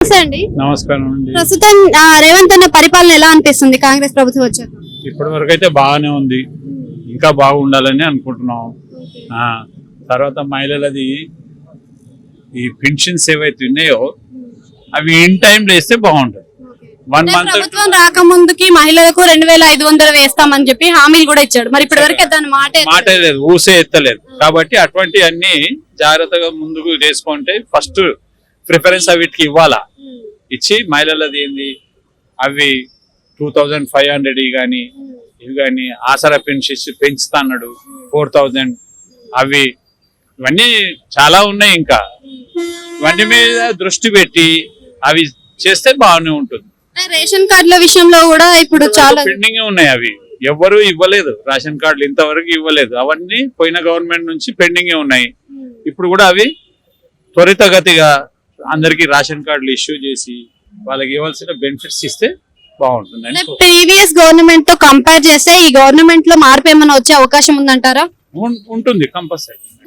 అండి నమస్కారం అండి. ప్రస్తుతం రేవంత్ అన్న పరిపాలన ఎలా అనిపిస్తుంది కాంగ్రెస్ ప్రభుత్వం వచ్చాక? ఇప్పటి వరకు అయితే బాగానే ఉంది, ఇంకా బాగుండాలని అనుకుంటున్నాం. తర్వాత మహిళలది ఈ పెన్షన్స్ ఏవైతే ఉన్నాయో అవి ఇన్ టైం వేస్తే బాగుంటుంది. 1 month ప్రభుత్వం రాకముందుకి మహిళలకు 2500 వేస్తామని చెప్పి హామీలు కూడా ఇచ్చాడు. మరి ఇప్పటి వరకు దాని మాట లేదు, ఊసే ఎత్తలేదు. కాబట్టి అటువంటి అన్ని జాగ్రత్తగా ముందుకు చేసుకుంటే ఫస్ట్ ప్రిఫరెన్స్ వీటికి ఇవ్వాలా. ఇచ్చి మహిళలది ఏంది అవి 2500 కానీ ఇవి కానీ ఆసరా పెన్షన్స్ పెంచుతా అన్నాడు 4000 అవి ఇవన్నీ చాలా ఉన్నాయి. ఇంకా ఇవన్నీ మీద దృష్టి పెట్టి అవి చేస్తే బాగానే ఉంటుంది. రేషన్ కార్డుల విషయంలో కూడా ఇప్పుడు చాలా పెండింగ్ ఉన్నాయి, అవి ఎవ్వరు ఇవ్వలేదు. రేషన్ కార్డులు ఇంతవరకు ఇవ్వలేదు. అవన్నీ పోయిన గవర్నమెంట్ నుంచి పెండింగ్ ఉన్నాయి. ఇప్పుడు కూడా అవి త్వరితగతిగా అందరికి రేషన్ కార్డులు ఇష్యూ చేసి వాళ్ళకి ఇవ్వాల్సిన బెనిఫిట్స్ ఇస్తే బాగుంటుంది. ప్రీవియస్ గవర్నమెంట్ తో కంపేర్ చేస్తే ఈ గవర్నమెంట్ లో మార్పు ఏమైనా వచ్చే అవకాశం ఉందంటారా? ఉంటుంది కంపల్సరీ.